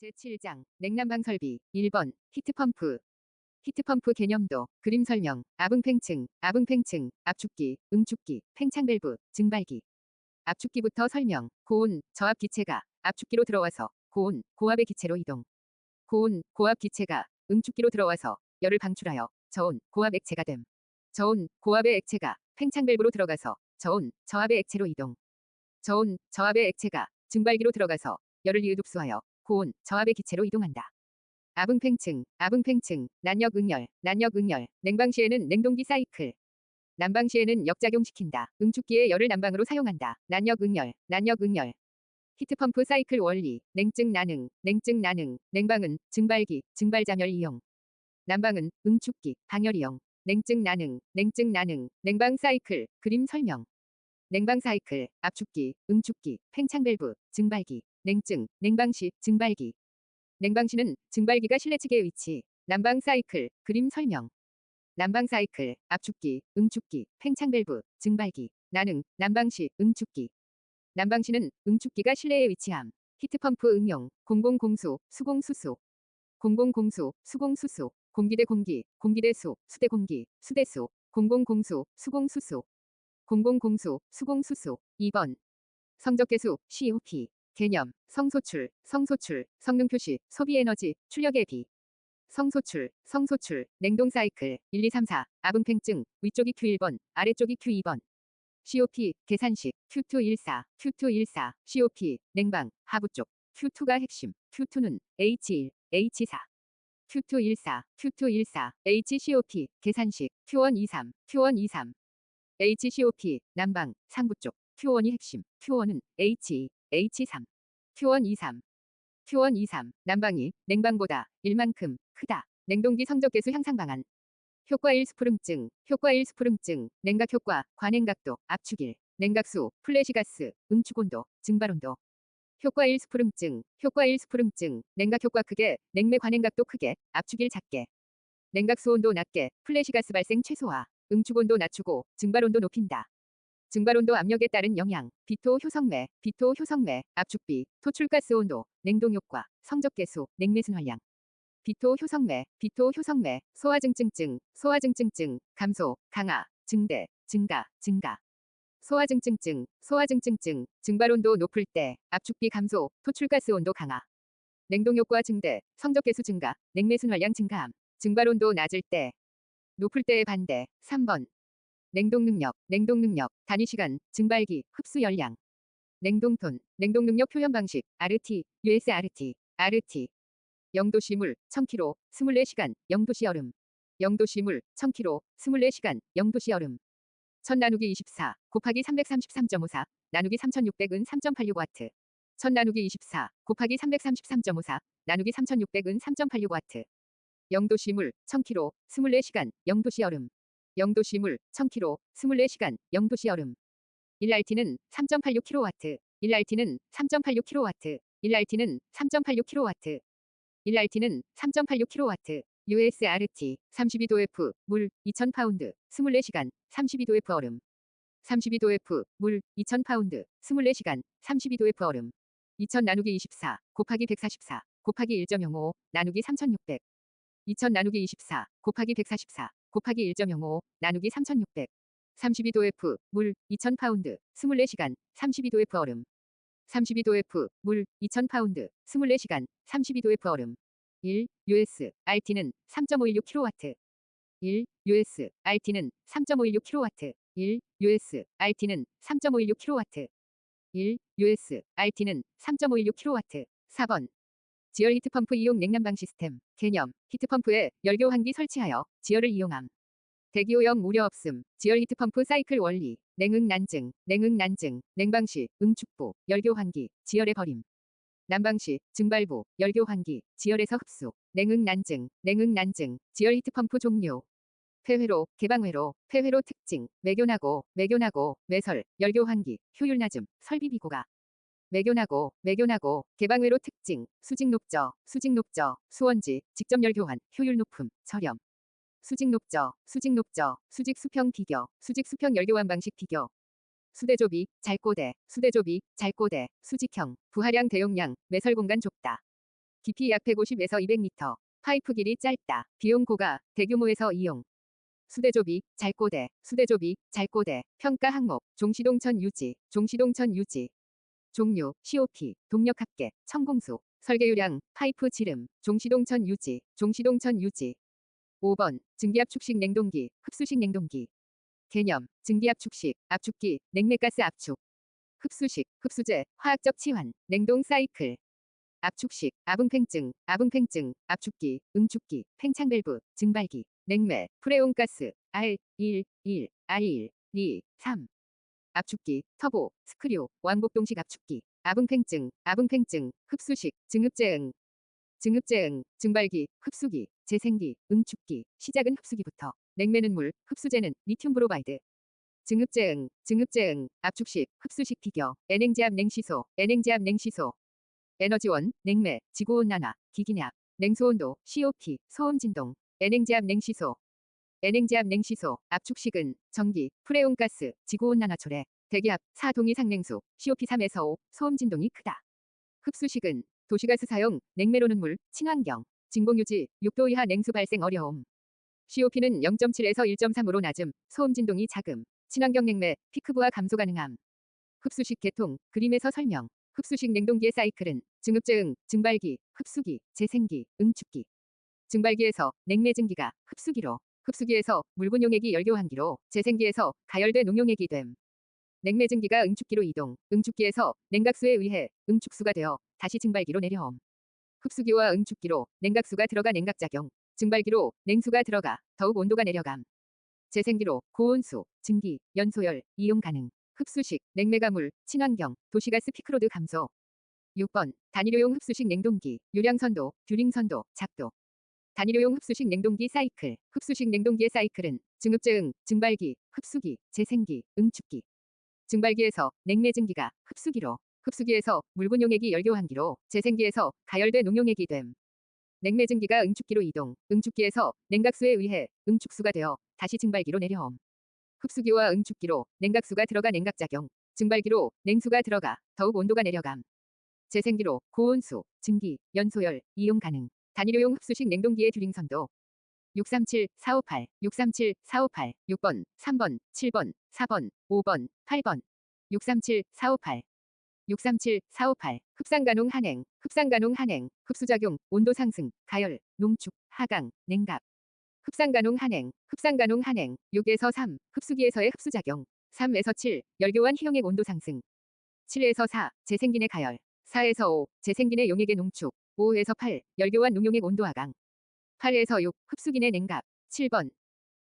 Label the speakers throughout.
Speaker 1: 제7장 냉난방 설비 1번 히트펌프 히트펌프 개념도 그림 설명 압응팽층 압축기 응축기 팽창밸브 증발기 압축기부터 설명 고온 저압 기체가 압축기로 들어와서 고온 고압의 기체로 이동 고온 고압 기체가 응축기로 들어와서 열을 방출하여 저온 고압 액체가 됨 저온 고압의 액체가 팽창밸브로 들어가서 저온 저압의 액체로 이동 저온 저압의 액체가 증발기로 들어가서 열을 이윽 흡수하여 고온 저압의 기체로 이동한다. 압응팽층 난력응열 냉방 시에는 냉동기 사이클 난방 시에는 역작용시킨다. 응축기의 열을 난방으로 사용한다. 난력응열 히트펌프 사이클 원리 냉증 나능 냉방은 증발기 증발자멸 이용 난방은 응축기 방열 이용 냉증 나능 냉방 사이클 그림 설명 냉방 사이클 압축기 응축기 팽창밸브 증발기 냉증 냉방시 증발기 냉방시는 증발기가 실내 측의 위치 난방 사이클 그림 설명 난방 사이클 압축기 응축기 팽창밸브 증발기 나능 난방시 응축기 난방시는 응축기가 실내에 위치함 히트펌프 응용 공공공수 수공수수 공공공수 수공수수 공기대 공기 공기대수 수대공기 수대수 공공공수 수공수수 공공공수 수공수수 2번 성적계수 COP 개념 성소출 성능표시 소비에너지 출력의 비 성소출 냉동 사이클 1, 2, 3, 4 압응팽증 위쪽이 Q1번 아래쪽이 Q2번 COP 계산식 Q214 COP 냉방 하부 쪽 Q2가 핵심 Q2는 H1 H4 Q214 HCOP 계산식 Q123 HCOP 난방 상부 쪽 Q1이 핵심 Q1은 H2 H3 Q123 난방이 냉방보다 1만큼 크다. 냉동기 성적계수 향상 방안 효과 1스프릉증 냉각 효과 과냉각도 압축일 냉각수 플래시가스 응축온도 증발온도 효과 1스프릉증 냉각 효과 크게 냉매 과냉각도 크게 압축일 작게 냉각수 온도 낮게 플래시가스 발생 최소화 응축온도 낮추고 증발온도 높인다. 증발온도 압력에 따른 영향 비토 효성매 압축비 토출가스 온도 냉동효과 성적계수 냉매순환량 비토 효성매 소화증증증 감소 강화 증대 증가 소화증증증 증발온도 높을 때 압축비 감소 토출가스 온도 강화 냉동효과 증대 성적계수 증가 냉매순환량 증가함 증발온도 낮을 때 높을 때의 반대 3번 냉동능력 단위시간 증발기 흡수 열량 냉동톤 냉동능력 표현 방식 RT USRT 영도시물 1000kg 24시간 영도시 얼음 영도시물 1000kg 24시간 영도시 얼음 1000 나누기 24 곱하기 333.54 나누기 3600은 3.86W 1000 나누기 24 곱하기 333.54 나누기 3600은 3.86W 영도시물 1000kg 24시간 영도시 얼음 영도시물 1000kg 24시간 영도시 얼음 1RT는 3.86kW 1RT는 3.86kW 1RT는 3.86kW 1RT는 3.86kW USRT 32도F 물 2000파운드 24시간 32도F 얼음 32도F 물 2000파운드 24시간 32도F 얼음 2000 나누기 24 곱하기 144 곱하기 1.05 나누기 3600 2000 나누기 24 곱하기 144 곱하기 1.05 나누기 3600 32도F 물 2000파운드 24시간 32도F 얼음 32도F 물 2000파운드 24시간 32도F 얼음 1 US RT는 3.516kW 1 US RT는 3.516kW 1 US RT는 3.516kW 1 US RT는 3.516kW 4번 지열 히트펌프 이용 냉난방 시스템 개념 히트펌프에 열교환기 설치하여 지열을 이용함 대기오염 우려 없음 지열 히트펌프 사이클 원리 냉응난증 냉방시 응축부 열교환기 지열의 버림 난방시 증발부 열교환기 지열에서 흡수 냉응난증 지열 히트펌프 종류 폐회로 개방회로 폐회로 특징 매교나고 매설 열교환기 효율 낮음 설비 비고가 매교나고 개방회로 특징 수직 높저 수원지 직접 열교환 효율 높음 저렴 수직 높저 수직 수평 비교 수직 수평 열교환 방식 비교 수대조비 잘꼬대 수직형 부하량 대용량 매설 공간 좁다 깊이 약 150에서 200m. 파이프 길이 짧다. 비용 고가. 대규모에서 이용. 수대조비, 잘꼬대, 수대조비, 잘꼬대. 평가 항목. 종시동천 유지, 종시동천 유지. 종류, COP, 동력 합계, 천공수. 설계유량, 파이프 지름, 종시동천 유지, 종시동천 유지. 5번, 증기압축식 냉동기, 흡수식 냉동기. 개념, 증기압축식, 압축기, 냉매가스 압축. 흡수식, 흡수제, 화학적 치환, 냉동 사이클. 압축식, 압응팽증, 압응팽증, 압축기, 응축기, 팽창밸브, 증발기, 냉매, 프레온가스, R1, 1, R1, 2, 3. 압축기, 터보, 스크류, 왕복동식 압축기, 압응팽증, 압응팽증, 흡수식, 증흡제응, 증흡제응, 증발기, 흡수기, 재생기, 응축기. 시작은 흡수기부터. 냉매는 물, 흡수제는 리튬 브로마이드. 증흡제응, 증흡제응, 압축식, 흡수식 비교. N행지압 냉시소, N행지압 냉시소. 에너지원, 냉매, 지구온난화, 기기압, 냉소온도, COP, 소음진동. N행지압 냉시소. N행지압 냉시소. 압축식은 전기, 프레온가스, 지구온난화 초래, 대기압, 4동위 상냉수, COP 3에서 5, 소음진동이 크다. 흡수식은 도시가스 사용, 냉매로는 물, 친환경, 진공유지, 6도 이하 냉수 발생 어려움. COP는 0.7에서 1.3으로 낮음, 소음진동이 작음, 친환경 냉매, 피크 부하 감소 가능함. 흡수식 계통, 그림에서 설명. 흡수식 냉동기의 사이클은 증흡제응, 증발기, 흡수기, 재생기, 응축기. 증발기에서 냉매 증기가 흡수기로, 흡수기에서 묽은 용액이 열교환기로, 재생기에서 가열돼 농용액이 됨. 냉매 증기가 응축기로 이동, 응축기에서 냉각수에 의해 응축수가 되어 다시 증발기로 내려옴. 흡수기와 응축기로 냉각수가 들어가 냉각작용, 증발기로 냉수가 들어가 더욱 온도가 내려감. 재생기로 고온수, 증기, 연소열, 이용 가능. 흡수식, 냉매가물, 친환경, 도시가스 피크로드 감소. 6번, 단일효용 흡수식 냉동기, 유량선도, 듀링선도, 작도. 단일효용 흡수식 냉동기 사이클. 흡수식 냉동기의 사이클은 증흡제응, 증발기, 흡수기, 재생기, 응축기. 증발기에서 냉매 증기가 흡수기로, 흡수기에서 묽은 용액이 열교환기로, 재생기에서 가열돼 농용액이 됨. 냉매 증기가 응축기로 이동, 응축기에서 냉각수에 의해 응축수가 되어 다시 증발기로 내려옴. 흡수기와 응축기로 냉각수가 들어가 냉각작용, 증발기로 냉수가 들어가 더욱 온도가 내려감. 재생기로 고온수, 증기, 연소열, 이용 가능. 단일효용 흡수식 냉동기의 듀링선도. 637, 458, 637, 458, 6번, 3번, 7번, 4번, 5번, 8번. 637, 458. 637, 458. 흡상가농 한행, 흡상가농 한행, 흡수작용, 온도 상승, 가열, 농축, 하강, 냉각. 흡상가농 한행, 흡상가농 한행, 6에서 3, 흡수기에서의 흡수작용, 3에서 7, 열교환 희용액 온도 상승, 7에서 4, 재생기내 가열, 4에서 5, 재생기내 용액의 농축, 5에서 8, 열교환 농용액 온도 하강, 8에서 6, 흡수기내 냉각. 7번.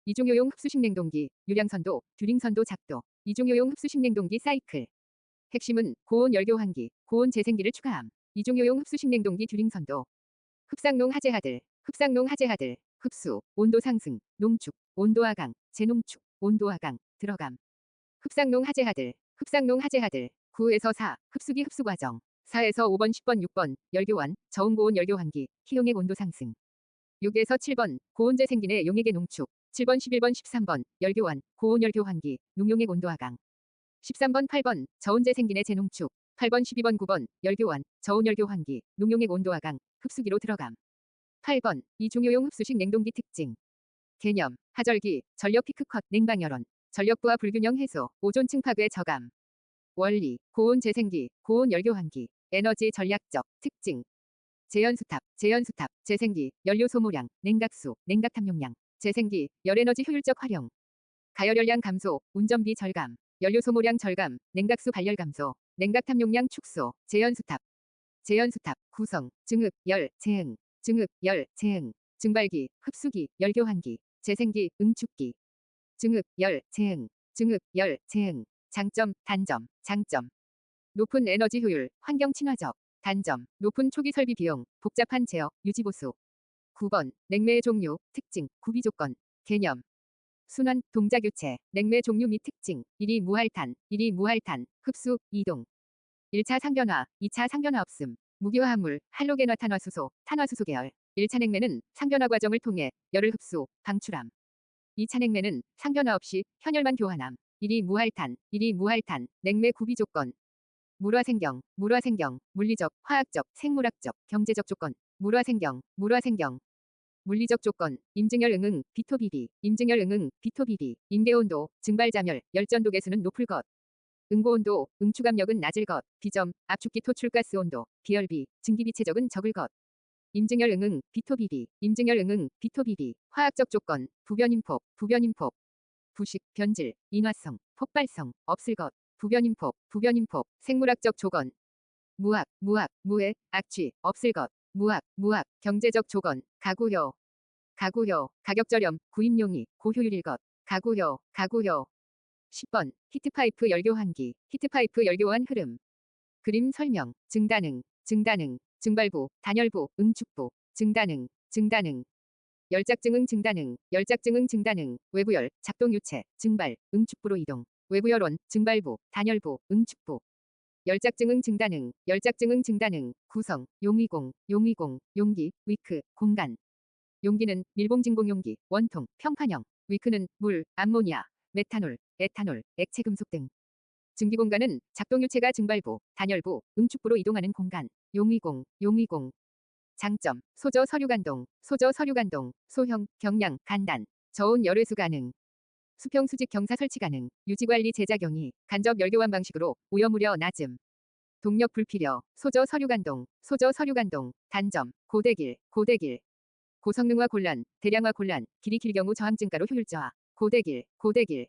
Speaker 1: 이중효용 흡수식 냉동기, 유량선도, 듀링선도 작도, 이중효용 흡수식 냉동기 사이클. 핵심은 고온 열교환기, 고온 재생기를 추가함. 이중효용 흡수식 냉동기 듀링선도. 흡상농 하재하들, 흡상농 하재하들, 흡수, 온도 상승, 농축, 온도 하강, 재농축, 온도 하강, 들어감. 흡상농 하재하들, 흡상농 하재하들, 9에서 4, 흡수기 흡수 과정, 4에서 5번 10번 6번, 열교환, 저온고온 열교환기, 희용액 온도 상승. 6에서 7번, 고온 재생기내 용액의 농축, 7번 11번 13번, 열교환, 고온 열교환기, 농용액 온도 하강. 13번 8번, 저온 재생기내 재농축, 8번 12번 9번, 열교환, 저온 열교환기, 농용액 온도 하강, 흡수기로 들어감. 8번, 이중효용 흡수식 냉동기 특징. 개념, 하절기, 전력 피크컷, 냉방열원, 전력부하 불균형 해소, 오존층 파괴 저감. 원리, 고온 재생기, 고온 열교환기, 에너지 전략적 특징. 재연수탑, 재연수탑, 재생기, 연료 소모량, 냉각수, 냉각 탐용량, 재생기, 열에너지 효율적 활용. 가열열량 감소, 운전비 절감, 연료 소모량 절감, 냉각수 발열 감소, 냉각 탐용량 축소, 재연수탑. 재연수탑, 구성, 증흡, 열, 재응, 증흡, 열, 재응, 증발기, 흡수기, 열교환기, 재생기, 응축기. 증흡, 열, 재응, 증흡, 열, 재응. 장점, 단점, 장점. 높은 에너지 효율, 환경 친화적. 단점, 높은 초기 설비 비용, 복잡한 제어, 유지 보수. 9번, 냉매의 종류, 특징, 구비 조건, 개념. 순환, 동작 교체, 냉매 종류 및 특징, 1위 무할탄, 1위 무할탄, 흡수, 이동. 1차 상변화, 2차 상변화 없음. 무기화합물, 할로겐화탄화수소, 탄화수소 계열. 1차 냉매는 상변화 과정을 통해 열을 흡수, 방출함. 2차 냉매는 상변화 없이 현열만 교환함. 1위 무할탄, 1위 무할탄, 냉매 구비 조건. 물화생경, 물화생경, 물리적, 화학적, 생물학적, 경제적 조건. 물화생경, 물화생경. 물리적 조건, 임증열 응응, 비토비비, 임증열 응응, 비토비비, 임계온도, 증발자멸, 열전도 계수는 높을 것. 응고온도, 응추압력은 낮을 것. 비점, 압축기 토출가스 온도, 비열비, 증기비체적은 적을 것. 임증열 응응, 비토비비, 임증열 응응, 비토비비. 화학적 조건, 부변임폭, 부변임폭. 부식, 변질, 인화성, 폭발성, 없을 것. 부변임폭, 부변임폭. 생물학적 조건. 무학, 무학, 무해, 악취, 없을 것. 무학, 무학. 경제적 조건, 가구효, 가구효. 가격저렴, 구입용이, 고효율일 것. 가구효, 가구효. 10번. 히트파이프 열교환기, 히트파이프 열교환 흐름. 그림 설명, 증단응, 증단응, 증발부, 단열부, 응축부, 증단응, 증단응. 열작증응 증단응, 열작증응 증단응. 외부열, 작동유체, 증발, 응축부로 이동. 외부열원, 증발부, 단열부, 응축부. 열작증응 증단응, 열작증응 증단응. 구성, 용의공, 용의공, 용기, 위크, 공간. 용기는 밀봉진공용기, 원통, 평판형. 위크는 물, 암모니아, 메탄올, 에탄올, 액체금속 등. 증기공간은 작동유체가 증발부, 단열부, 응축부로 이동하는 공간. 용의공, 용의공. 장점, 소저 서류간동, 소저 서류간동, 소형, 경량, 간단, 저온 열회수 가능. 수평 수직 경사 설치 가능. 유지관리 제자 경위, 간접 열교환 방식으로 오염 우려 낮음. 동력 불필요, 소저 서류간동, 소저 서류간동. 단점, 고대길, 고대길. 고성능화 곤란, 대량화 곤란, 길이 길 경우 저항증가로 효율 저하. 고대길, 고대길.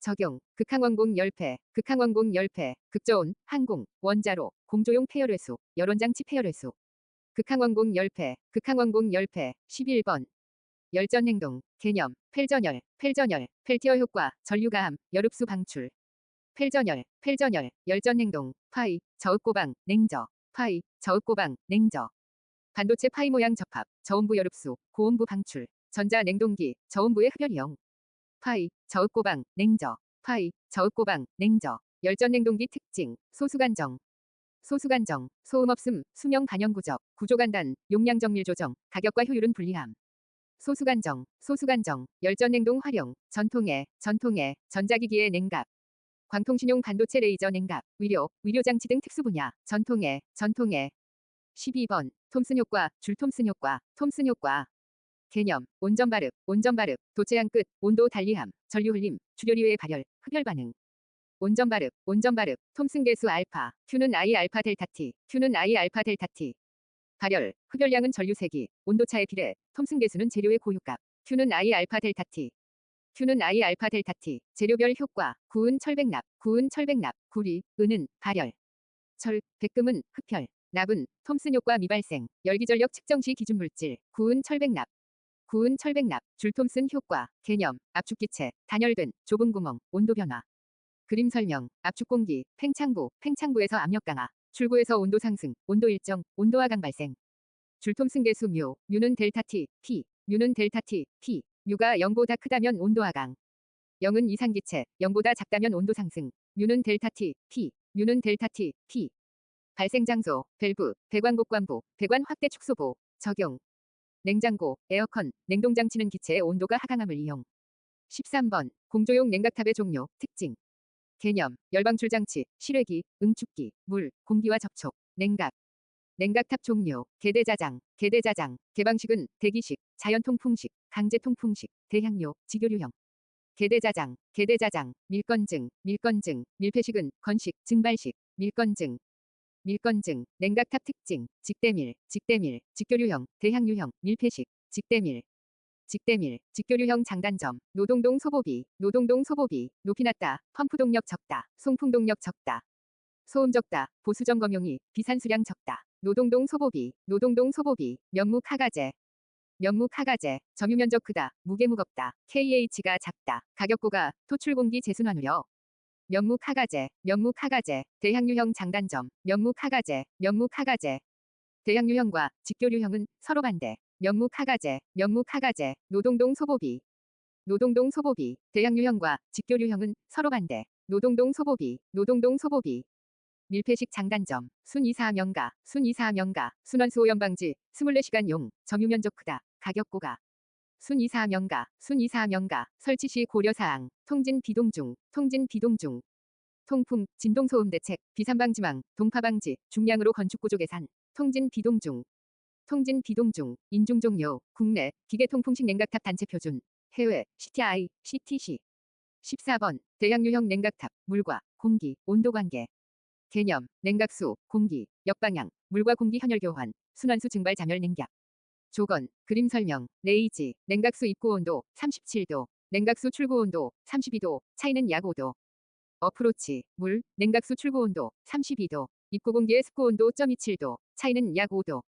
Speaker 1: 적용, 극항원공 열패, 극항원공 열패, 극저온, 항공, 원자로, 공조용 폐열회수, 열원장치 폐열회수. 극항원공 열패, 극항원공 열패. 11번. 열전행동, 개념, 펠전열, 펠전열, 펠티어 효과, 전류가함, 열흡수 방출. 펠전열, 펠전열, 열전행동, 파이, 저읍고방, 냉저, 파이, 저읍고방, 냉저. 반도체 파이 모양 접합, 저온부 열흡수, 고온부 방출. 전자냉동기, 저온부의 흡열이용. 파이, 저읍고방, 냉저, 파이, 저읍고방, 냉저. 열전냉동기 특징, 소수간정. 소수간정, 소음 없음, 수명 반영 구적, 구조간단, 용량 정밀 조정, 가격과 효율은 불리함. 소수간정, 소수간정, 열전냉동 활용, 전통에, 전통에, 전자기기의 냉각. 광통신용 반도체 레이저 냉각, 위료장치 등 특수 분야, 전통에, 전통에. 12번. 톰슨 효과, 줄 톰슨 효과, 톰슨 효과. 개념, 온전발흡, 온전발흡, 도체양 끝, 온도 달리함, 전류 흘림, 주료리의 발열, 흡열 반응. 온전발흡, 온전발흡, 톰슨 계수 알파, Q는 I 알파 델타 T, Q는 I 알파 델타 T. 발열, 흡열량은 전류 세기, 온도차에 비례, 톰슨 계수는 재료의 고유값, Q는 I 알파 델타 T. Q는 I 알파 델타 T. 재료별 효과, 구은 철백납, 구은 철백납, 구리, 은은, 발열. 철, 백금은, 흡혈. 납은, 톰슨 효과 미발생, 열기전력 측정 시 기준 물질, 구은 철백납. 구은 철백납, 줄 톰슨 효과, 개념, 압축기체, 단열근, 좁은 구멍, 온도 변화. 그림 설명, 압축공기, 팽창부, 팽창부에서 압력 강화, 출구에서 온도 상승, 온도 일정, 온도 하강 발생. 줄 톰슨 계수 뮤, 뮤는 델타 T, P, 뮤는 델타 T, P. 뮤가 0보다 크다면 온도 하강. 0은 이상기체, 0보다 작다면 온도 상승. 뮤는 델타 T, P, 뮤는 델타 T, P. 발생 장소, 밸브, 배관 곡관부, 배관 확대 축소부. 적용. 냉장고, 에어컨, 냉동장치는 기체의 온도가 하강함을 이용. 13번. 공조용 냉각탑의 종류, 특징. 개념, 열방출장치, 실외기, 응축기, 물, 공기와 접촉, 냉각. 냉각탑 종류, 계대자장, 계대자장. 개방식은 대기식, 자연통풍식, 강제통풍식, 대향료, 직교류형. 계대자장, 계대자장. 밀건증, 밀건증. 밀폐식은 건식, 증발식, 밀건증. 밀건증, 냉각탑 특징, 직대밀, 직대밀, 직교류형, 대향유형, 밀폐식, 직대밀. 직대밀, 직교류형 장단점, 노동동 소보비, 노동동 소보비, 높이 낮다, 펌프 동력 적다, 송풍 동력 적다. 소음 적다, 보수 점검용이, 비산수량 적다. 노동동 소보비, 노동동 소보비, 면목 하가제. 면목 하가제, 점유 면적 크다, 무게 무겁다, KH가 작다, 가격 고가, 토출 공기 재순환 우려. 면목 하가제, 면목 하가제, 대향유형 장단점, 면목 하가제, 면목 하가제. 대향유형과 직교류형은 서로 반대. 면목 하가제, 면목 하가제, 노동동 소보비. 노동동 소보비, 대향유형과 직교류형은 서로 반대. 노동동 소보비, 노동동 소보비. 밀폐식 장단점, 순24 명가, 순24 명가, 순환수 오염 방지, 24시간용, 점유 면적 크다, 가격 고가. 순24 명가, 순24 명가, 설치 시 고려사항, 통진 비동 중, 통진 비동 중. 통풍, 진동소음 대책, 비산방지망, 동파방지, 중량으로 건축구조 개선, 통진 비동 중. 통진 비동중, 인중 종료, 국내, 기계통풍식 냉각탑 단체 표준, 해외, CTI, CTC. 14번, 대양유형 냉각탑, 물과 공기, 온도 관계. 개념, 냉각수, 공기, 역방향, 물과 공기 현열 교환, 순환수 증발 잠열 냉각. 조건, 그림 설명, 레이지, 냉각수 입구 온도 37도, 냉각수 출구 온도 32도, 차이는 약 5도. 어프로치, 물, 냉각수 출구 온도 32도, 입구 공기의 습구 온도 0.27도, 차이는 약 5도.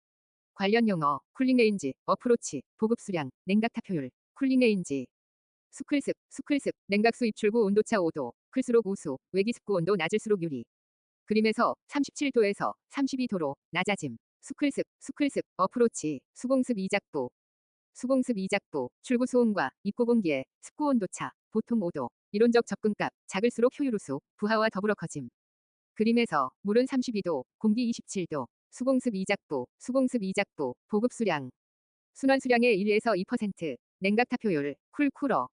Speaker 1: 관련 용어, 쿨링 레인지, 어프로치, 보급 수량, 냉각탑 효율, 쿨링 레인지. 수클습, 냉각수 입출구 온도차 5도, 클수록 우수, 외기 습구 온도 낮을수록 유리. 그림에서 37도에서 32도로 낮아짐. 수클습, 어프로치, 수공습 이작부. 출구 수온과 입구 공기의 습구 온도차, 보통 5도. 이론적 접근값, 작을수록 효율 우수, 부하와 더불어 커짐. 그림에서 물은 32도, 공기 27도. 수공습 이작부, 보급 수량. 순환 수량의 1에서 2%. 냉각탑 효율, 쿨쿨러,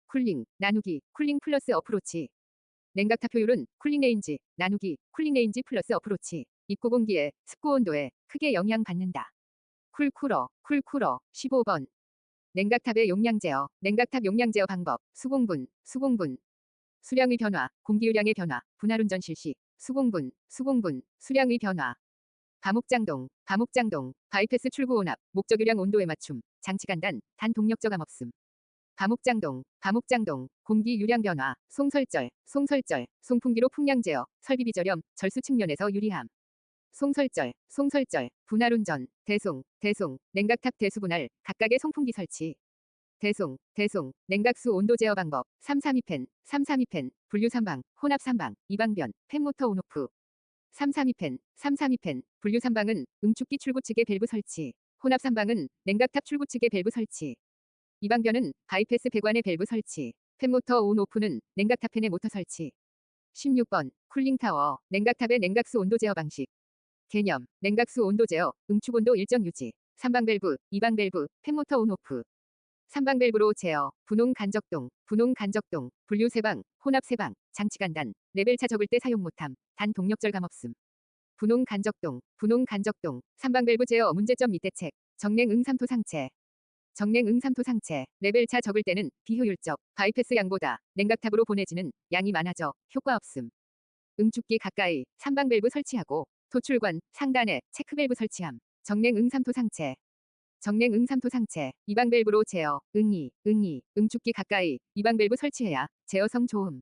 Speaker 1: 쿨링, 나누기, 쿨링 플러스 어프로치. 냉각탑 효율은 쿨링 레인지, 나누기, 쿨링 레인지 플러스 어프로치. 입구 공기의 습구 온도에 크게 영향받는다. 쿨쿨러. 15번. 냉각탑의 용량 제어, 냉각탑 용량 제어 방법, 수공분. 수량의 변화, 공기유량의 변화, 분할운전 실시. 수공분, 수량의 변화. 감옥장동, 바이패스 출구 온압, 목적유량 온도에 맞춤, 장치 간단, 단 동력저감 없음. 감옥장동, 공기 유량 변화, 송설절, 송풍기로 풍량 제어, 설비 비저렴, 절수 측면에서 유리함. 송설절, 분할운전, 대송, 냉각탑 대수분할, 각각의 송풍기 설치. 대송, 냉각수 온도 제어 방법, 332펜, 분류 3방, 혼합 3방, 2방변, 팬모터 온오프. 332펜, 분류 3방은 응축기 출구 측의 밸브 설치. 혼합 3방은 냉각탑 출구 측의 밸브 설치. 2방변은 바이패스 배관의 밸브 설치. 팬모터 온오프는 냉각탑 팬의 모터 설치. 16번, 쿨링타워, 냉각탑의 냉각수 온도 제어 방식. 개념, 냉각수 온도 제어, 응축 온도 일정 유지. 3방 밸브, 2방 밸브, 팬모터 온오프. 3방 밸브로 제어, 분홍 간적동, 분류 3방, 혼합 3방, 장치 간단, 레벨차 적을 때 사용 못함, 단 동력절감 없음. 분홍 간적동, 3방 밸브 제어 문제점 밑에 책, 정냉 응삼토 상체, 레벨차 적을 때는 비효율적, 바이패스 양보다 냉각탑으로 보내지는 양이 많아져 효과 없음. 응축기 가까이 3방 밸브 설치하고 도출관 상단에 체크 밸브 설치함. 정냉 응삼토 상체, 2방 밸브로 제어, 응축기 가까이 2방 밸브 설치해야 제어성 좋음.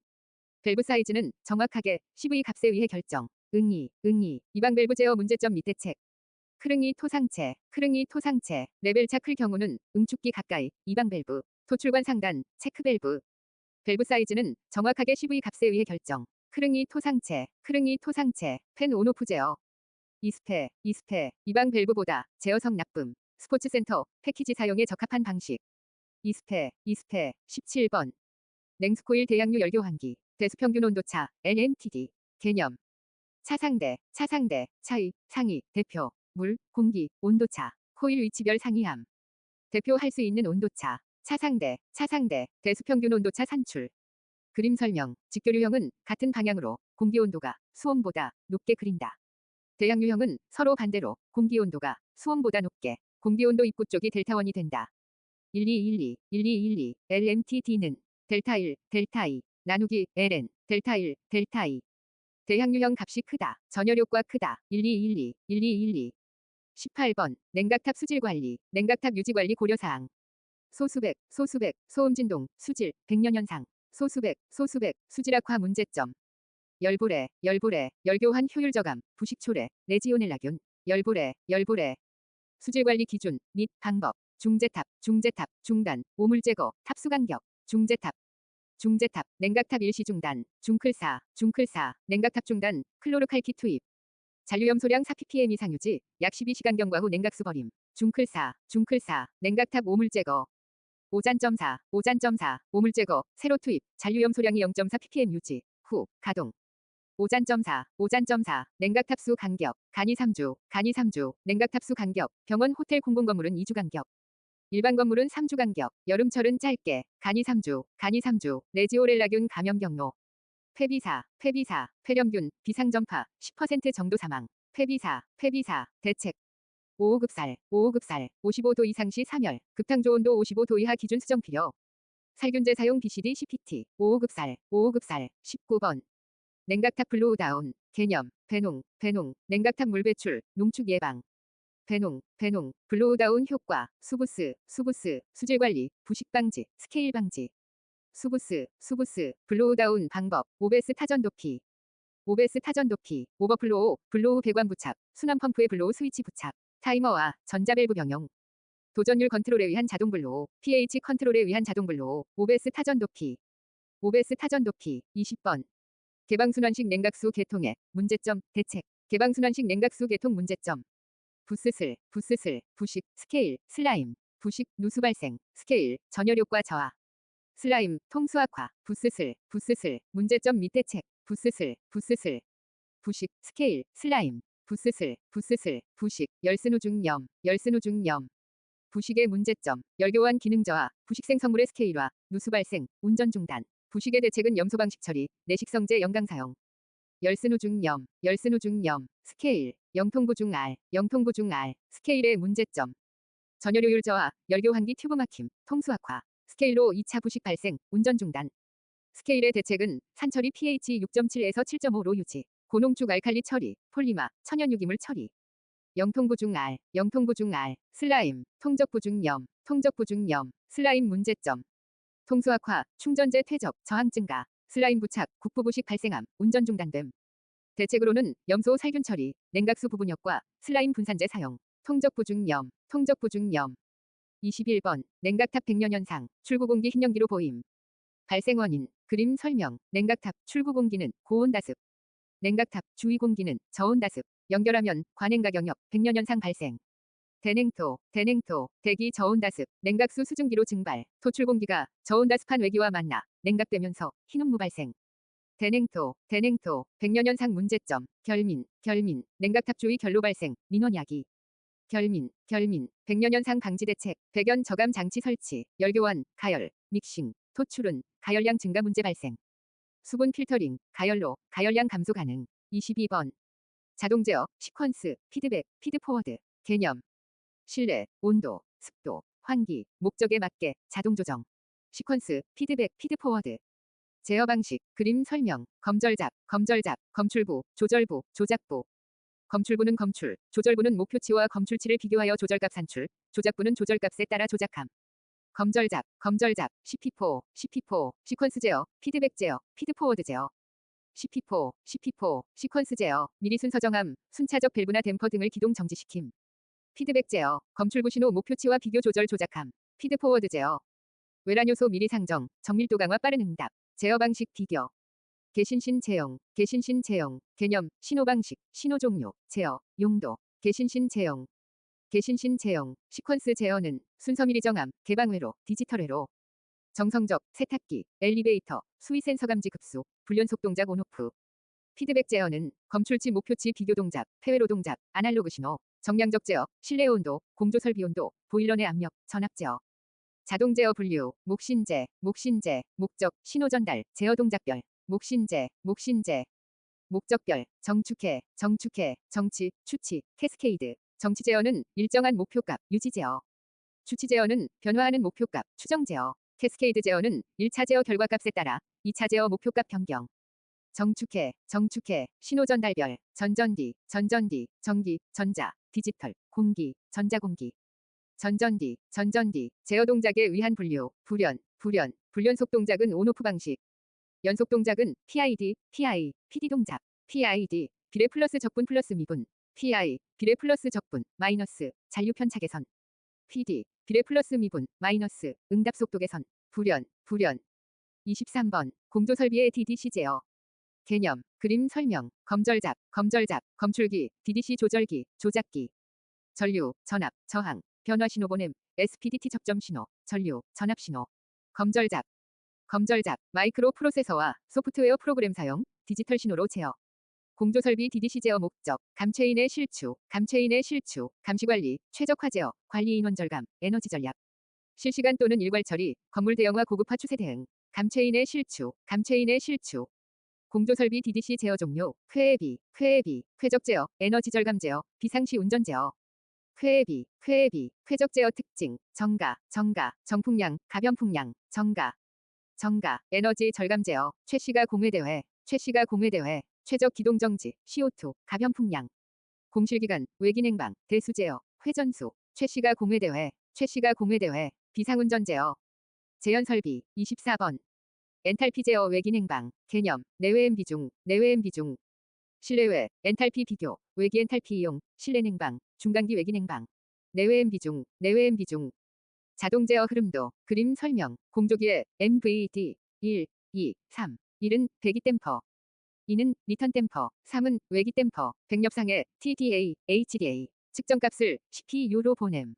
Speaker 1: 밸브 사이즈는 정확하게 CV 값에 의해 결정. 2방 밸브 제어 문제점 밑에 책. 크릉이 토상체, 레벨차 클 경우는 응축기 가까이 2방 밸브, 도출관 상단 체크 밸브. 밸브 사이즈는 정확하게 CV 값에 의해 결정. 크릉이 토상체, 팬 온오프 제어. 이스페, 2방 밸브보다 제어성 나쁨. 스포츠센터, 패키지 사용에 적합한 방식. 이스페, 17번. 냉수코일 대양유 열교환기, 대수평균 온도차, LMTD. 개념. 차상대, 차이, 상위, 대표, 물, 공기, 온도차, 코일 위치별 상이함. 대표할 수 있는 온도차, 차상대, 대수평균 온도차 산출. 그림 설명, 직교류형은 같은 방향으로 공기 온도가 수온보다 높게 그린다. 대양유형은 서로 반대로 공기 온도가 수온보다 높게 공기 온도 입구 쪽이 델타1이 된다. 1212, LMTD는 델타 1, 델타 2, 나누기 LN, 델타 1, 델타 2. 대양유형 값이 크다. 전열효과 크다. 1212. 18번. 냉각탑 수질관리, 냉각탑 유지관리 고려사항. 소수백, 소음진동, 수질, 백년 현상. 소수백, 수질악화 문제점. 열불에, 열교환 효율 저감, 부식초래, 레지오넬라균, 열불에. 수질관리 기준 및 방법. 중재탑, 중단, 오물 제거, 탑수 간격, 중재탑, 냉각탑 일시 중단, 중클사, 냉각탑 중단, 클로르칼키 투입. 잔류염 소량 4ppm 이상 유지, 약 12시간 경과 후 냉각수 버림. 중클사, 냉각탑 오물 제거. 오잔점사, 오물 제거, 세로 투입, 잔류염 소량이 0.4ppm 유지, 후, 가동. 오잔점사, 냉각탑수 간격, 간이 3주, 냉각탑수 간격, 병원 호텔 공공건물은 2주 간격. 일반 건물은 3주 간격, 여름철은 짧게, 간이 3주, 레지오렐라균 감염 경로. 폐비사, 폐렴균, 비상전파, 10% 정도 사망. 폐비사, 대책. 5호급살, 5호급살, 55도 이상 시 사멸, 급탕조온도 55도 이하 기준 수정 필요. 살균제 사용 BCD CPT, 5호급살, 5호급살, 19번. 냉각탑 블로우다운, 개념, 배농, 냉각탑 물 배출, 농축 예방. 배농, 블로우다운 효과, 수부스, 수질 관리, 부식 방지, 스케일 방지. 수부스, 블로우다운 방법, 오베스 타전 높이. 오베스 타전 높이, 오버플로우, 블로우 배관 부착, 순환 펌프의 블로우 스위치 부착, 타이머와 전자밸브 병용. 도전율 컨트롤에 의한 자동 블로우, pH 컨트롤에 의한 자동 블로우, 오베스 타전 높이. 오베스 타전 높이, 20번. 개방순환식 냉각수 개통의 문제점, 대책. 개방순환식 냉각수 개통 문제점. 부스슬, 부식, 스케일, 슬라임, 부식, 누수 발생, 스케일, 전열 효과 저하. 슬라임, 통수학화, 부스슬, 문제점 및 대책. 부스슬, 부식, 스케일, 슬라임, 부스슬, 부식, 열스누중염, 부식의 문제점, 열교환 기능 저하, 부식생 성물의 스케일화, 누수 발생, 운전 중단. 부식의 대책은 염소 방식 처리, 내식성제 영강 사용. 열스누중염, 스케일, 영통부중 알, 스케일의 문제점. 전열효율 저하, 열교환기 튜브 막힘, 통수학화, 스케일로 2차 부식 발생, 운전 중단. 스케일의 대책은 산처리 pH 6.7에서 7.5로 유지, 고농축 알칼리 처리, 폴리마, 천연 유기물 처리. 영통부중 알, 슬라임, 통적부중염, 슬라임 문제점. 통수학화, 충전재 퇴적, 저항 증가, 슬라임 부착, 국부부식 발생함, 운전 중단됨. 대책으로는 염소 살균 처리, 냉각수 부분역과 슬라임 분산제 사용, 통적부중염. 21번, 냉각탑 백년 현상, 출구 공기 흰연기로 보임. 발생 원인, 그림 설명, 냉각탑 출구 공기는 고온 다습. 냉각탑 주위 공기는 저온 다습. 연결하면 관행각 영역 백년 현상 발생. 대냉토, 대기 저온 다습, 냉각수 수증기로 증발, 토출 공기가 저온 다습한 외기와 만나 냉각되면서 흰음무 발생. 대냉토, 백년 현상 문제점, 결민, 냉각탑 주위 결로 발생, 민원야기. 결민, 백년 현상 방지 대책, 배견 저감 장치 설치, 열교환, 가열, 믹싱, 토출은 가열량 증가 문제 발생. 수분 필터링, 가열로 가열량 감소 가능. 22번. 자동 제어, 시퀀스, 피드백, 피드포워드, 개념. 실내, 온도, 습도, 환기, 목적에 맞게 자동 조정. 시퀀스, 피드백, 피드포워드. 제어 방식, 그림 설명, 검절잡, 검출부, 조절부, 조작부. 검출부는 검출, 조절부는 목표치와 검출치를 비교하여 조절값 산출, 조작부는 조절값에 따라 조작함. 검절잡, CP4, 시퀀스 제어, 피드백 제어, 피드포워드 제어. CP4, 시퀀스 제어, 미리 순서 정함, 순차적 밸브나 댐퍼 등을 기동 정지시킴. 피드백 제어, 검출부 신호 목표치와 비교 조절 조작함. 피드포워드 제어. 외란 요소 미리 상정, 정밀도 강화 빠른 응답. 제어 방식 비교. 개신신 제형, 개념, 신호 방식, 신호 종류, 제어, 용도. 개신신 제형, 시퀀스 제어는 순서 미리 정함, 개방회로, 디지털회로. 정성적, 세탁기, 엘리베이터, 수위 센서 감지 급수, 불연속 동작 온오프. 피드백 제어는 검출치 목표치 비교 동작, 폐회로 동작, 아날로그 신호. 정량적 제어, 실내 온도, 공조 설비 온도, 보일러 내 압력, 전압 제어. 자동 제어 분류, 목신제, 목적, 신호 전달, 제어 동작별. 목신제, 목적별, 정축해, 정치, 추치, 캐스케이드. 정치 제어는 일정한 목표값, 유지 제어. 추치 제어는 변화하는 목표값, 추정 제어. 캐스케이드 제어는 1차 제어 결과값에 따라 2차 제어 목표값 변경. 정축해, 신호 전달별, 전전디, 전기, 전자, 디지털, 공기, 전자공기. 전전디, 제어 동작에 의한 분류, 불연속 동작은 온오프 방식. 연속 동작은 PID, PD 동작. PID, 비례 플러스 적분 플러스 미분. PI, 비례 플러스 적분, 마이너스, 잔류 편차 개선. PD, 비례 플러스 미분, 마이너스, 응답 속도 개선. 불연. 23번, 공조 설비의 DDC 제어. 개념, 그림 설명, 검절잡, 검출기, DDC 조절기, 조작기. 전류, 전압, 저항, 변화 신호 보냄, SPDT 접점 신호, 전류, 전압 신호. 검절잡, 마이크로 프로세서와 소프트웨어 프로그램 사용, 디지털 신호로 제어. 공조 설비 DDC 제어 목적, 감체인의 실추, 감시관리, 최적화 제어, 관리 인원 절감, 에너지 전략. 실시간 또는 일괄 처리, 건물 대형화 고급화 추세 대응. 감체인의 실추. 공조 설비 DDC 제어 종류, 쾌적 제어, 에너지 절감 제어, 비상시 운전 제어. 회해비, 회해비, 회적 제어 특징, 정가, 정가, 정풍량, 가변풍량, 정가, 정가, 에너지 절감 제어, 최씨가 공회대회, 최씨가 공회대회, 최적 기동 정지, CO2, 가변풍량, 공실기간, 외기냉방, 대수 제어, 회전수, 최씨가 공회대회, 최씨가 공회대회, 비상운전 제어, 재현 설비, 24번. 엔탈피 제어 외기냉방, 개념, 내외엠 비중, 내외엠 비중, 실내외, 엔탈피 비교, 외기 엔탈피 이용, 실내 냉방, 중간기 외기 냉방, 내외엠 비중, 내외엠 비중, 자동 제어 흐름도, 그림 설명, 공조기의 MVD, 1, 2, 3, 1은 배기 댐퍼, 2는 리턴 댐퍼, 3은 외기 댐퍼, 백엽상의 TDA, HDA, 측정값을 CPU로 보냄.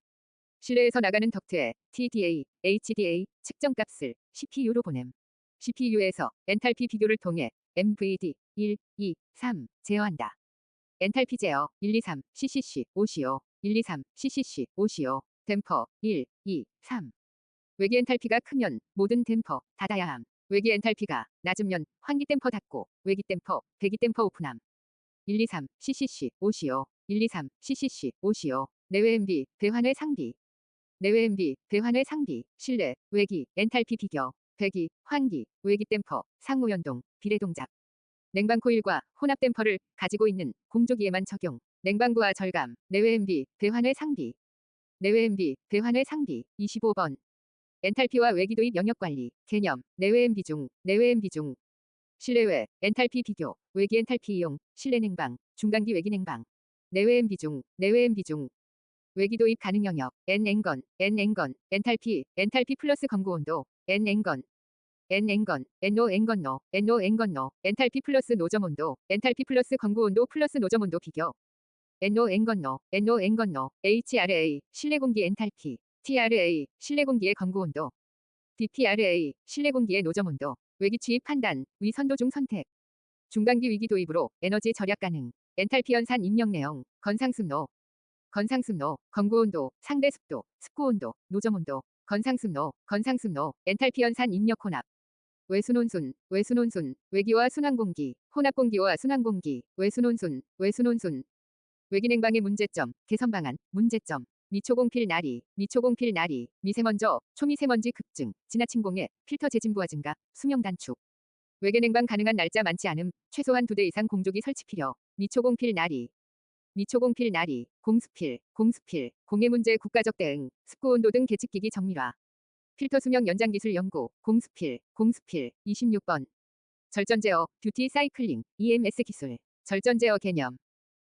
Speaker 1: 실내에서 나가는 덕트에 TDA, HDA, 측정값을 CPU로 보냄. CPU에서 엔탈피 비교를 통해 MVD 1, 2, 3 제어한다. 엔탈피 제어 1, 2, 3 CCC 5시오 1, 2, 3 CCC 5시오 댐퍼 1, 2, 3 외기 엔탈피가 크면 모든 댐퍼 닫아야 함. 외기 엔탈피가 낮으면 환기 댐퍼 닫고 외기 댐퍼, 배기 댐퍼 오픈함. 1, 2, 3 CCC 5시오 1, 2, 3 CCC 5시오 내외 MB 배환의 상비 내외 MB 배환의 상비 실내 외기 엔탈피 비교 배기 환기 외기 댐퍼 상호 연동 비례 동작 냉방 코일과 혼합 댐퍼를 가지고 있는 공조기에만 적용. 냉방부하 절감, 내외 MB, 배환의 상비. 내외 MB, 배환의 상비, 25번. 엔탈피와 외기 도입 영역 관리, 개념, 내외 MB 중, 내외 MB 중. 실내외, 엔탈피 비교, 외기 엔탈피 이용, 실내 냉방, 중간기 외기 냉방. 내외 MB 중, 내외 MB 중. 외기 도입 가능 영역, N앵건, N앵건, 엔탈피, 엔탈피 플러스 검고 온도, N앵건, N앵건, NO앵건노, NO앵건노, 엔탈피 플러스 노점 온도, 엔탈피 플러스 검고 온도 플러스 노점 온도 비교. NO앵건노, NO앵건노, HRA, 실내 공기 엔탈피, TRA, 실내 공기의 검고 온도, DPRA, 실내 공기의 노점 온도, 외기 취입 판단, 위 선도 중 선택. 중간기 위기 도입으로 에너지 절약 가능. 엔탈피 연산 입력 내용, 건상습로, 건상습로, 검고 온도, 상대 습도, 습고 온도, 노점 온도, 건상습로, 건상습로, 엔탈피 연산 입력 혼합. 외순온순, 외순온순, 외기와 순환공기, 혼합공기와 순환공기, 외순온순, 외순온순. 외기냉방의 문제점, 개선 방안, 문제점. 미초공필 나리, 미초공필 나리, 미세먼저, 초미세먼지 급증, 지나친 공해, 필터 재진부하 증가, 수명 단축. 외계냉방 가능한 날짜 많지 않음, 최소한 2대 이상 공조기 설치 필요. 미초공필 나리, 미초공필 나리, 공수필, 공수필, 공해 문제 국가적 대응, 습고 온도 등 계측기기 정밀화. 필터 수명 연장 기술 연구, 공수필, 공수필, 26번. 절전 제어, 듀티 사이클링, EMS 기술, 절전 제어 개념.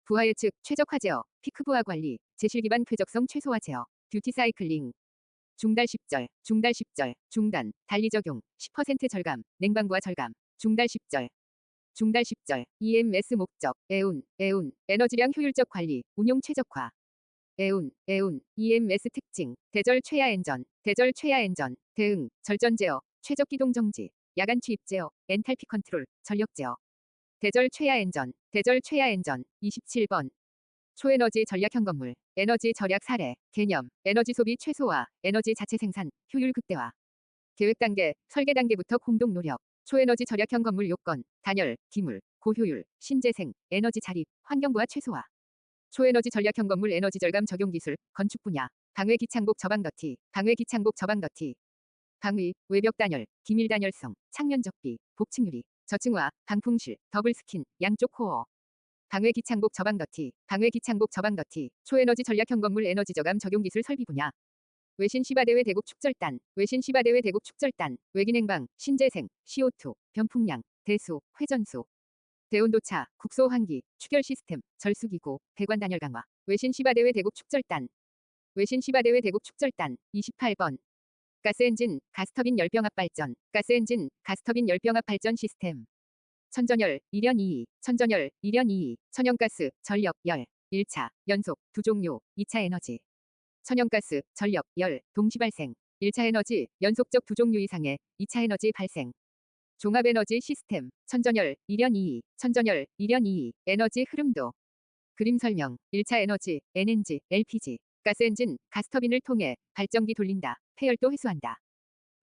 Speaker 1: 부하 예측, 최적화 제어, 피크 부하 관리, 제실 기반 쾌적성 최소화 제어, 듀티 사이클링. 중달 10절, 중달 10절, 중단, 달리 적용, 10% 절감, 냉방부하 절감, 중달 10절. 중달 10절, EMS 목적, 애운, 애운, 에너지량 효율적 관리, 운용 최적화. 애운, 애운, EMS 특징, 대절 최하 엔전, 대절 최하 엔전, 대응, 절전 제어, 최적 기동 정지, 야간 취입 제어, 엔탈피 컨트롤, 전력 제어. 대절 최하 엔전, 대절 최하 엔전, 27번. 초에너지 전략형 건물, 에너지 절약 사례, 개념, 에너지 소비 최소화, 에너지 자체 생산, 효율 극대화. 계획 단계, 설계 단계부터 공동 노력. 초에너지 절약형 건물 요건, 단열, 기물, 고효율, 신재생, 에너지 자립, 환경부하 최소화. 초에너지 전략형 건물 에너지 절감 적용 기술, 건축 분야, 방외 기창복 저방 더티, 방외 기창복 저방 더티. 방위, 외벽 단열, 기밀 단열성, 창면 적비, 복층 유리, 저층화, 방풍실, 더블 스킨, 양쪽 코어. 방외 기창복 저방 더티, 방외 기창복 저방 더티, 초에너지 전략형 건물 에너지 저감 적용 기술 설비 분야. 외신 시바대회 대국 축절단, 외신 시바대회 대국 축절단, 외기냉방, 신재생, CO2, 변풍량, 대수, 회전수. 대온도차, 국소 환기, 추결 시스템, 절수기구, 배관 단열 강화, 외신 시바대회 대국 축절단. 외신 시바대회 대국 축절단, 28번. 가스엔진, 가스터빈 열병합 발전, 가스엔진, 가스터빈 열병합 발전 시스템. 천전열, 일연 2위, 천전열, 일연 2위, 천연가스, 전력, 열, 1차, 연속, 두 종류, 2차 에너지. 천연가스, 전력, 열, 동시 발생. 1차 에너지, 연속적 두 종류 이상의 2차 에너지 발생. 종합에너지 시스템, 천전열, 일연 2위, 천전열, 일연 2위, 에너지 흐름도. 그림 설명, 1차 에너지, NNG, LPG, 가스엔진, 가스터빈을 통해 발전기 돌린다, 폐열도 회수한다.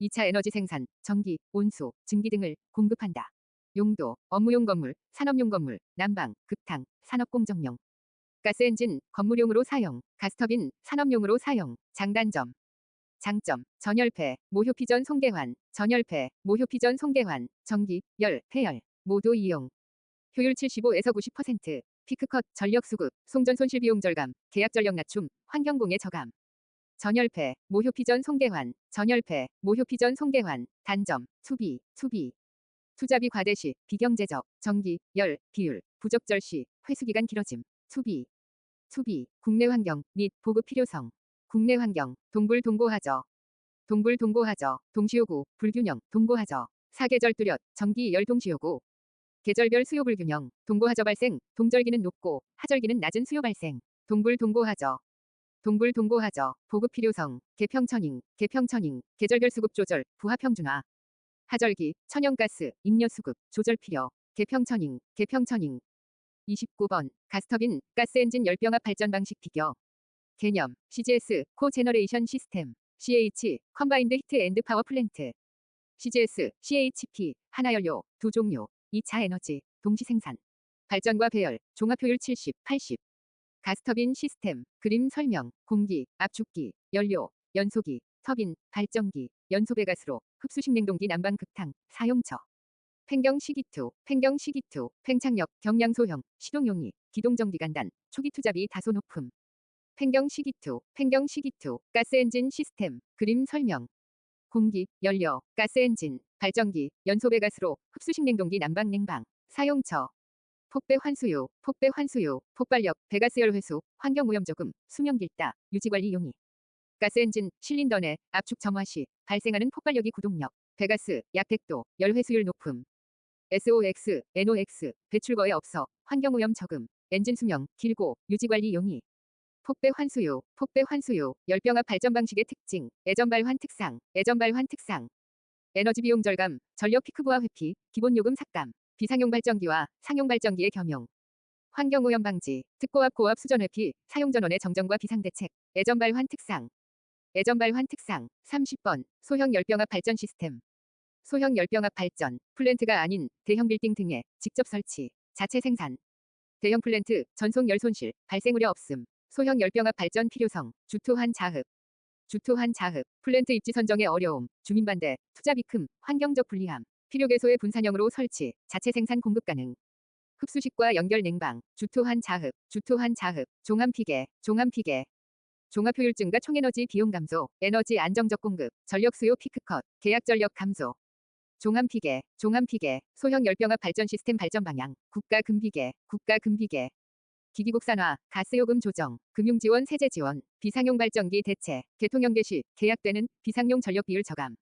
Speaker 1: 2차 에너지 생산, 전기, 온수, 증기 등을 공급한다. 용도, 업무용 건물, 산업용 건물, 난방, 급탕, 산업공정용. 가스엔진, 건물용으로 사용, 가스터빈, 산업용으로 사용. 장단점. 장점, 전열패, 모효피전 송개환, 전열패, 모효피전 송개환, 전기, 열, 폐열, 모두 이용. 효율 75에서 90%, 피크컷, 전력 수급, 송전 손실 비용 절감, 계약 전력 낮춤, 환경공해 저감. 전열패, 모효피전 송개환, 전열패, 모효피전 송개환. 단점, 투비. 투자비 과대 시, 비경제적, 전기, 열, 비율, 부적절 시, 회수기간 길어짐. 투비. 국내 환경 및 보급 필요성. 국내 환경, 동불동고하저. 동시요구, 불균형, 동고하저. 사계절 뚜렷, 전기 열 동시요구. 계절별 수요 불균형, 동고하저 발생, 동절기는 높고 하절기는 낮은 수요 발생. 동불동고하저. 보급 필요성, 계평천잉, 계절별 수급 조절, 부하 평준화. 하절기, 천연가스, 잉여 수급, 조절 필요. 계평천잉. 29번, 가스터빈, 가스엔진 열병합 발전 방식 비교. 개념, CGS, 코제너레이션 시스템, CH, 컴바인드 히트 앤드 파워 플랜트. CGS, CHP, 하나연료, 두 종류, 2차 에너지, 동시 생산. 발전과 배열, 종합효율 70, 80. 가스터빈 시스템, 그림 설명, 공기, 압축기, 연료, 연소기, 터빈, 발전기, 연소배가스로, 흡수식 냉동기 난방 급탕, 사용처. 팽경시기투, 팽창력, 경량소형, 시동용이, 기동정비간단, 초기 투자비 다소 높음. 팽경시기투, 가스엔진 시스템, 그림 설명. 공기, 연료, 가스엔진, 발전기, 연소배가스로, 흡수식 냉동기 난방 냉방, 사용처. 폭배환수요, 폭발력, 배가스열 회수, 환경오염 저금, 수명길다, 유지관리 용이. 가스엔진, 실린더 내, 압축 점화 시, 발생하는 폭발력이 구동력, 배가스, 약 100도, 열회수율 높음. SOX, NOx, 배출거에 없어, 환경오염 저금, 엔진 수명, 길고, 유지관리 용이. 폭배환수요, 열병합 발전 방식의 특징, 애전발환 특상. 에너지 비용 절감, 전력 피크 부하 회피, 기본 요금 삭감, 비상용 발전기와 상용 발전기의 겸용. 환경오염 방지, 특고압 고압 수전 회피, 사용 전원의 정정과 비상 대책, 애전발환 특상. 30번, 소형 열병합 발전 시스템. 소형 열병합 발전, 플랜트가 아닌 대형 빌딩 등에 직접 설치, 자체 생산. 대형 플랜트, 전송 열 손실, 발생 우려 없음. 소형 열병합 발전 필요성, 주토한 자흡, 플랜트 입지 선정의 어려움, 주민 반대, 투자비 큼, 환경적 불리함. 필요개소의 분산형으로 설치, 자체 생산 공급 가능. 흡수식과 연결 냉방, 주토한 자흡, 종암피계. 종합효율 증가 총에너지 비용 감소, 에너지 안정적 공급, 전력 수요 피크컷, 계약 전력 감소. 종암피계, 소형 열병합 발전 시스템 발전 방향, 국가 금비계. 기기 국산화, 가스요금 조정, 금융지원 세제 지원, 비상용 발전기 대체, 개통연계 시 계약되는 비상용 전력 비율 저감.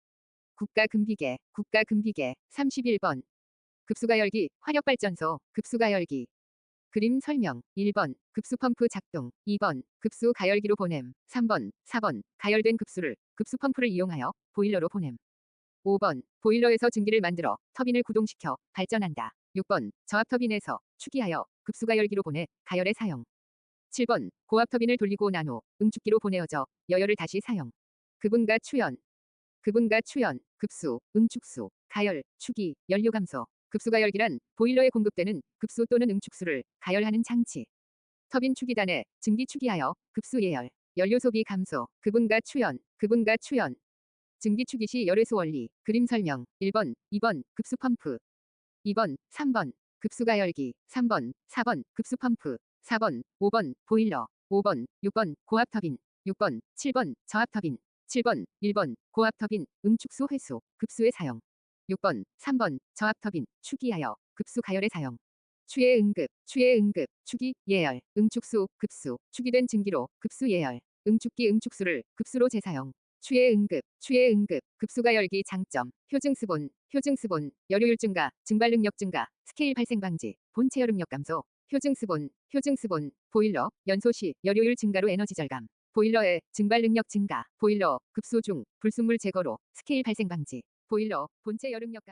Speaker 1: 국가 금비계. 31번. 급수가열기, 화력발전소, 급수가열기. 그림 설명. 1번, 급수펌프 작동. 2번, 급수가열기로 보냄. 3번, 4번, 가열된 급수를 급수펌프를 이용하여 보일러로 보냄. 5번, 보일러에서 증기를 만들어 터빈을 구동시켜 발전한다. 6번, 저압터빈에서 추기하여 급수가열기로 보내 가열에 사용. 7번, 고압터빈을 돌리고 난 후 응축기로 보내어져 여열을 다시 사용. 급응가 추연, 급수, 응축수, 가열, 추기, 연료 감소. 급수가열기란 보일러에 공급되는 급수 또는 응축수를 가열하는 장치. 터빈 추기단에 증기 추기하여 급수 예열, 연료 소비 감소. 급응가 추연. 증기 추기 시 열회수 원리. 그림 설명. 1번, 2번, 급수펌프. 2번, 3번, 급수가열기. 3번, 4번, 급수펌프. 4번, 5번, 보일러. 5번, 6번, 고압터빈. 6번, 7번, 저압터빈. 7번, 1번, 고압터빈, 응축수 회수, 급수의 사용. 6번, 3번, 저압터빈, 추기하여, 급수 가열에 사용. 추의 응급, 추기, 예열, 응축수, 급수, 추기된 증기로, 급수 예열, 응축기 응축수를 급수로 재사용. 추의 응급, 급수가열기 장점, 효증수본, 열효율 증가, 증발 능력 증가, 스케일 발생 방지, 본체 열응력 감소. 효증수본, 보일러, 연소 시 열효율 증가로 에너지 절감. 보일러의 증발 능력 증가, 보일러, 급소 중 불순물 제거로 스케일 발생 방지, 보일러, 본체 열응력 감소.